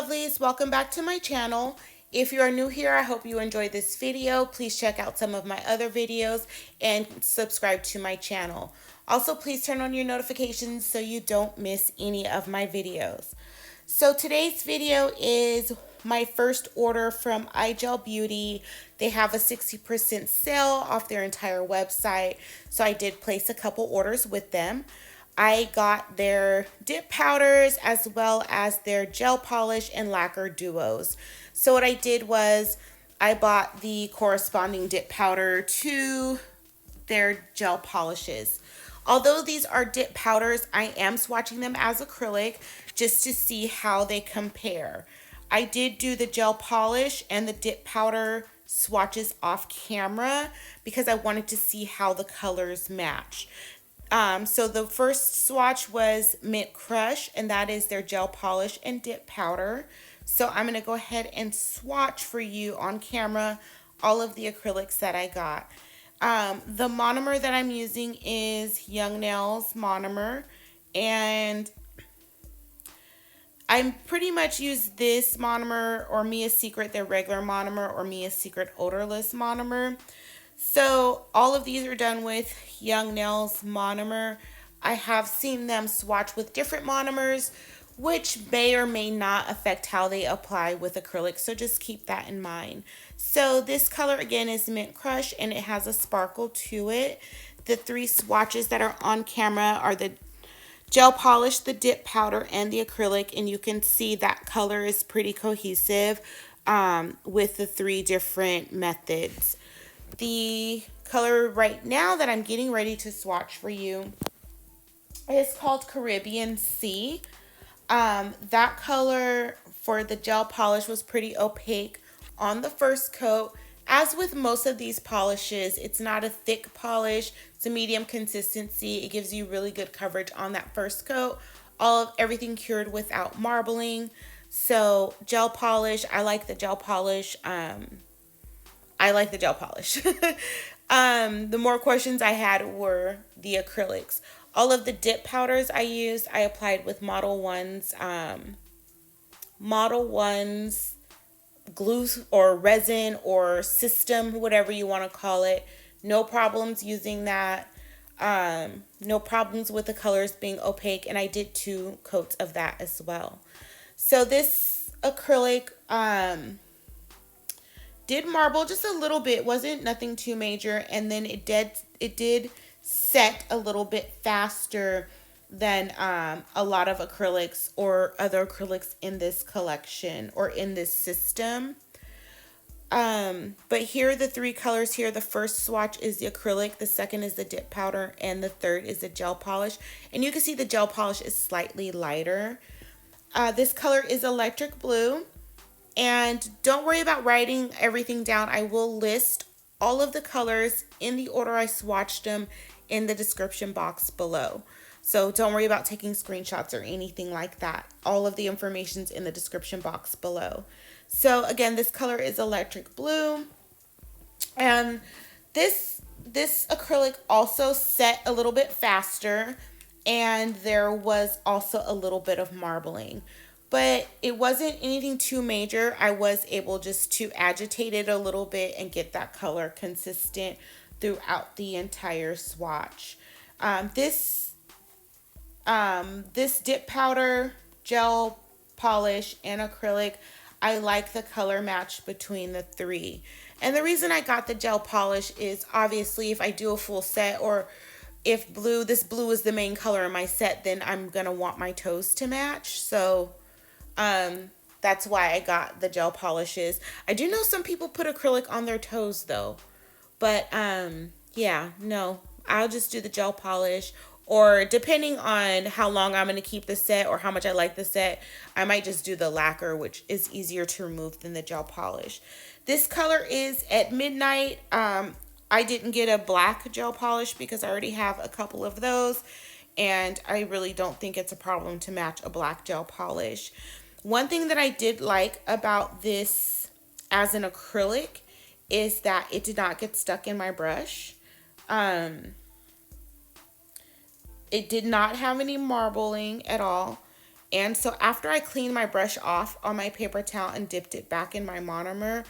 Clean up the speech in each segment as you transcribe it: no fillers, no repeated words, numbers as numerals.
lovelies, welcome back to my channel. If you are new here, I hope you enjoyed this video. Please check out some of my other videos and subscribe to my channel. Also, please turn on your notifications so you don't miss any of my videos. So today's video is my first order from IGel Beauty. They have a 60% sale off their entire website, so I did place a couple orders with them. I got their dip powders as well as their gel polish and lacquer duos. So what I did was I bought the corresponding dip powder to their gel polishes. Although these are dip powders, I am swatching them as acrylic just to see how they compare. I did do the gel polish and the dip powder swatches off camera because I wanted to see how the colors match. So the first swatch was Mint Crush, and that is their gel polish and dip powder. So I'm going to go ahead and swatch for you on camera all of the acrylics that I got. The monomer that I'm using is Young Nails monomer, and I pretty much use this monomer or Mia's Secret, their regular monomer, or Mia's Secret odorless monomer. So all of these are done with Young Nails monomer. I have seen them swatch with different monomers, which may or may not affect how they apply with acrylic, so just keep that in mind. So this color again is Mint Crush, and it has a sparkle to it. The three swatches that are on camera are the gel polish, the dip powder, and the acrylic, and you can see that color is pretty cohesive with the three different methods. The color right now that I'm getting ready to swatch for you is called Caribbean Sea. That color for the gel polish was pretty opaque on the first coat. As with most of these polishes, it's not a thick polish. It's a medium consistency. It gives you really good coverage on that first coat. Everything cured without marbling. So gel polish, I like the gel polish. The more questions I had were the acrylics. All of the dip powders I used, I applied with Model 1's glue or resin or system, whatever you want to call it. No problems using that. No problems with the colors being opaque, and I did 2 coats of that as well. So this acrylic did marble just a little bit, wasn't nothing too major, and then it did set a little bit faster than a lot of acrylics or other acrylics in this collection or in this system. But here are the 3 colors here. The first swatch is the acrylic, the second is the dip powder, and the third is the gel polish. And you can see the gel polish is slightly lighter. This color is electric blue. And don't worry about writing everything down. I will list all of the colors in the order I swatched them in the description box below. So don't worry about taking screenshots or anything like that. All of the information's in the description box below. So again, this color is electric blue. And this acrylic also set a little bit faster, and there was also a little bit of marbling. But it wasn't anything too major. I was able just to agitate it a little bit and get that color consistent throughout the entire swatch. This dip powder, gel polish, and acrylic, I like the color match between the 3. And the reason I got the gel polish is obviously if I do a full set, or if this blue is the main color in my set, then I'm going to want my toes to match. So that's why I got the gel polishes. I do know some people put acrylic on their toes though, but yeah, no, I'll just do the gel polish, or depending on how long I'm going to keep the set or how much I like the set, I might just do the lacquer, which is easier to remove than the gel polish. This color is at Midnight. I didn't get a black gel polish because I already have a couple of those, and I really don't think it's a problem to match a black gel polish. One thing that I did like about this as an acrylic is that it did not get stuck in my brush. It did not have any marbling at all. And so after I cleaned my brush off on my paper towel and dipped it back in my monomer,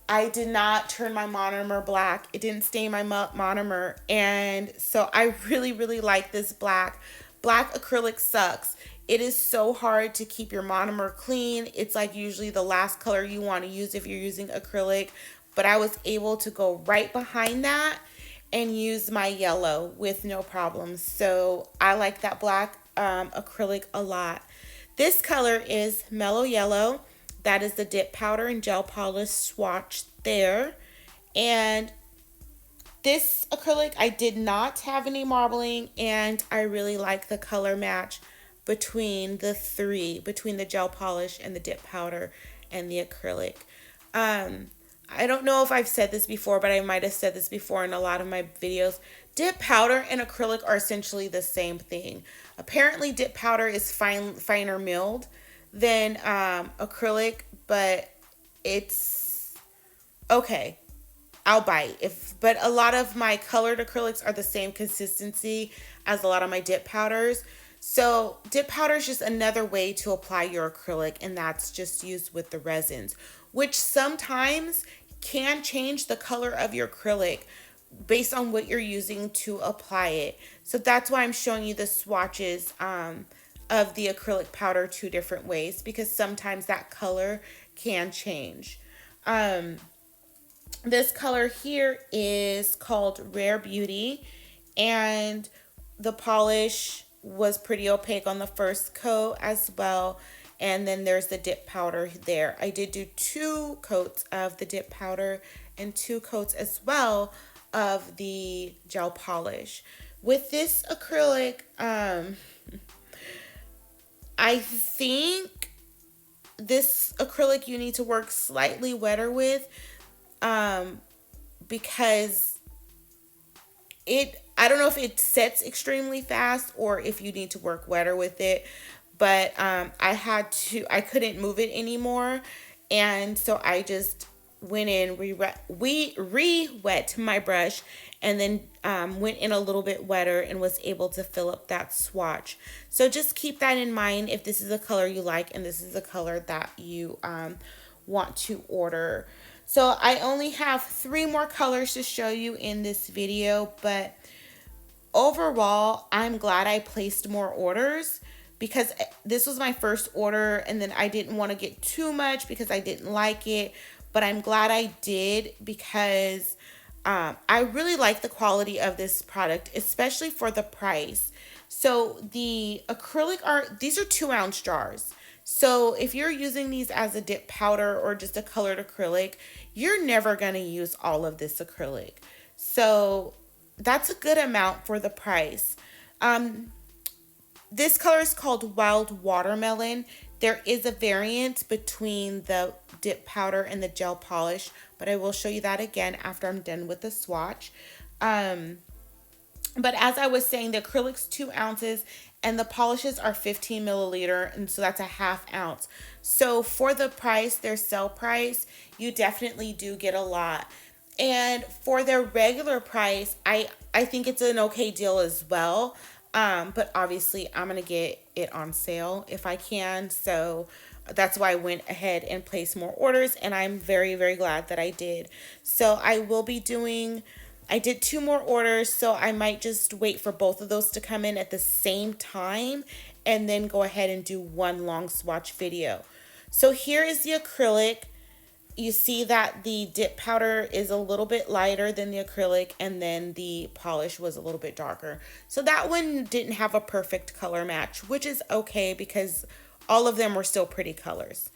I did not turn my monomer black. It didn't stain my monomer. And so I really, really like this black. Black acrylic sucks. It is so hard to keep your monomer clean. It's like usually the last color you want to use if you're using acrylic. But I was able to go right behind that and use my yellow with no problems. So I like that black acrylic a lot. This color is Mellow Yellow. That is the dip powder and gel polish swatch there. And this acrylic, I did not have any marbling, and I really like the color match between the three, between the gel polish and the dip powder and the acrylic. I don't know if I've said this before, but I might have said this before in a lot of my videos. Dip powder and acrylic are essentially the same thing. Apparently, dip powder is finer milled than acrylic, but it's okay. I'll bite. But a lot of my colored acrylics are the same consistency as a lot of my dip powders. So dip powder is just another way to apply your acrylic, and that's just used with the resins, which sometimes can change the color of your acrylic based on what you're using to apply it. So that's why I'm showing you the swatches of the acrylic powder two different ways, because sometimes that color can change. This color here is called Rare Beauty, and the polish was pretty opaque on the first coat as well. And then there's the dip powder there. I did do 2 coats of the dip powder and 2 coats as well of the gel polish. With this acrylic, I think this acrylic you need to work slightly wetter with, because I don't know if it sets extremely fast or if you need to work wetter with it, but I couldn't move it anymore, and so I just went in, re-wet my brush, and then went in a little bit wetter and was able to fill up that swatch. So just keep that in mind if this is a color you like and this is a color that you want to order. So I only have 3 more colors to show you in this video, but overall, I'm glad I placed more orders, because this was my first order, and then I didn't want to get too much because I didn't like it, but I'm glad I did, because I really like the quality of this product, especially for the price. So the acrylic these are 2-ounce jars. So if you're using these as a dip powder or just a colored acrylic, you're never going to use all of this acrylic. So that's a good amount for the price. This color is called Wild Watermelon. There is a variant between the dip powder and the gel polish, but I will show you that again after I'm done with the swatch. But as I was saying, the acrylic's 2 ounces and the polishes are 15 milliliter, and so that's a ½ ounce. So for the price, their sale price, you definitely do get a lot. And for their regular price, I think it's an okay deal as well. But obviously I'm going to get it on sale if I can. So that's why I went ahead and placed more orders, and I'm very, very glad that I did. So I did 2 more orders, so I might just wait for both of those to come in at the same time and then go ahead and do one long swatch video. So here is the acrylic. You see that the dip powder is a little bit lighter than the acrylic, and then the polish was a little bit darker. So that one didn't have a perfect color match, which is okay because all of them were still pretty colors.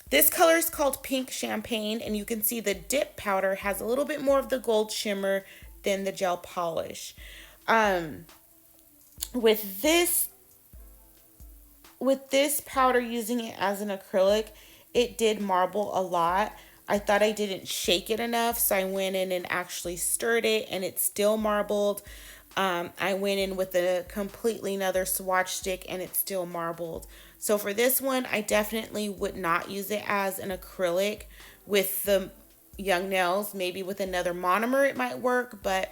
This color is called Pink Champagne, and you can see the dip powder has a little bit more of the gold shimmer than the gel polish. With this powder, using it as an acrylic, it did marble a lot. I thought I didn't shake it enough, so I went in and actually stirred it, and it still marbled. I went in with a completely another swatch stick, and it still marbled. So for this one, I definitely would not use it as an acrylic with the young nails. Maybe with another monomer it might work, but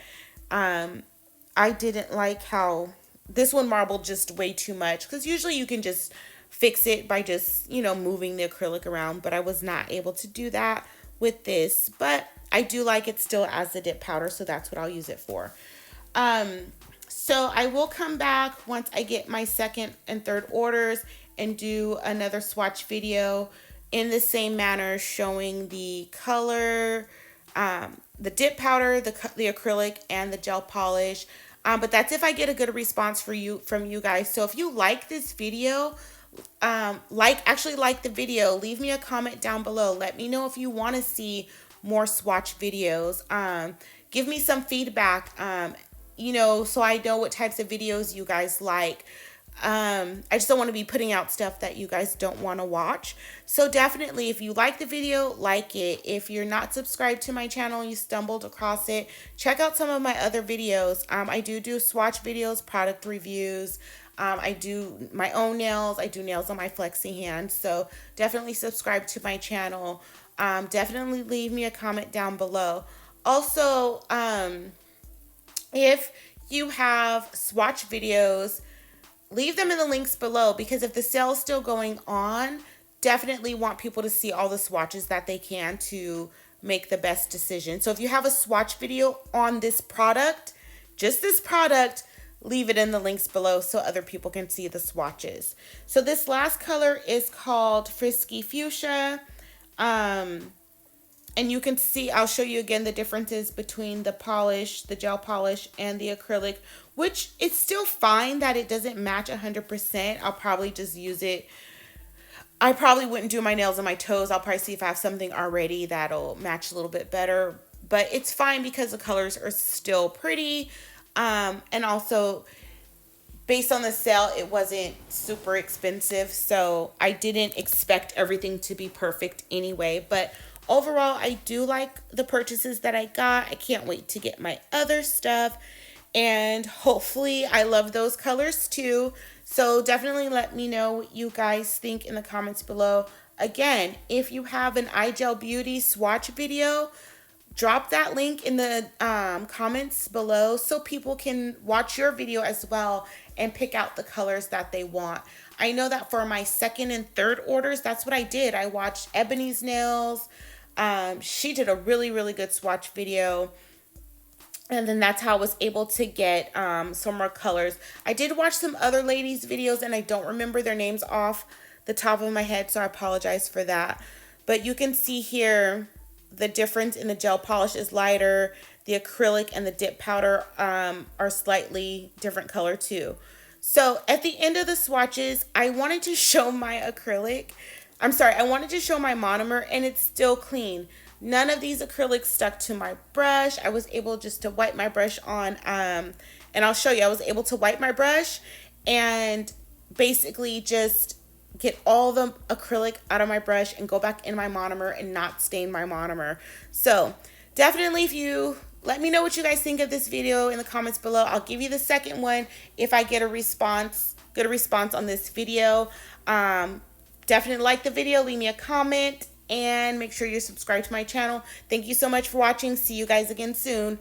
I didn't like how this one marbled just way too much, because usually you can just fix it by just, you know, moving the acrylic around, but I was not able to do that with this. But I do like it still as a dip powder, so that's what I'll use it for. So I will come back once I get my second and third orders and do another swatch video in the same manner, showing the color, the dip powder, the acrylic, and the gel polish. But that's if I get a good response from you guys. So if you like this video, like the video, leave me a comment down below. Let me know if you want to see more swatch videos. Give me some feedback, you know, so I know what types of videos you guys like. I just don't want to be putting out stuff that you guys don't want to watch. So definitely, if you like the video, like it. If you're not subscribed to my channel and you stumbled across it, check out some of my other videos. I do swatch videos, product reviews. I do my own nails. I do nails on my flexi hand. So definitely subscribe to my channel. Definitely leave me a comment down below. Also, if you have swatch videos, leave them in the links below, because if the sale is still going on, definitely want people to see all the swatches that they can to make the best decision. So if you have a swatch video on this product, just this product, leave it in the links below so other people can see the swatches. So this last color is called Frisky Fuchsia. And you can see, I'll show you again the differences between the polish, the gel polish, and the acrylic, which it's still fine that it doesn't match 100%. I'll probably just use it. I probably wouldn't do my nails and my toes. I'll probably see if I have something already that'll match a little bit better. But it's fine because the colors are still pretty. And also, based on the sale, it wasn't super expensive. So I didn't expect everything to be perfect anyway. But overall, I do like the purchases that I got. I can't wait to get my other stuff. And hopefully I love those colors too. So definitely let me know what you guys think in the comments below. Again, if you have an IGel Beauty swatch video, drop that link in the comments below so people can watch your video as well and pick out the colors that they want. I know that for my second and third orders, that's what I did. I watched Ebony's nails. She did a really, really good swatch video. And then that's how I was able to get some more colors. I did watch some other ladies' videos and I don't remember their names off the top of my head, so I apologize for that. But you can see here the difference in the gel polish is lighter. The acrylic and the dip powder are slightly different color too. So at the end of the swatches, I wanted to show my acrylic. I wanted to show my monomer, and it's still clean. None of these acrylics stuck to my brush. I was able just to wipe my brush on, and I'll show you. I was able to wipe my brush and basically just get all the acrylic out of my brush and go back in my monomer and not stain my monomer. So definitely, if you let me know what you guys think of this video in the comments below. I'll give you the second one if I get a response, good response on this video. Definitely like the video, leave me a comment, and make sure you're subscribed to my channel. Thank you so much for watching. See you guys again soon.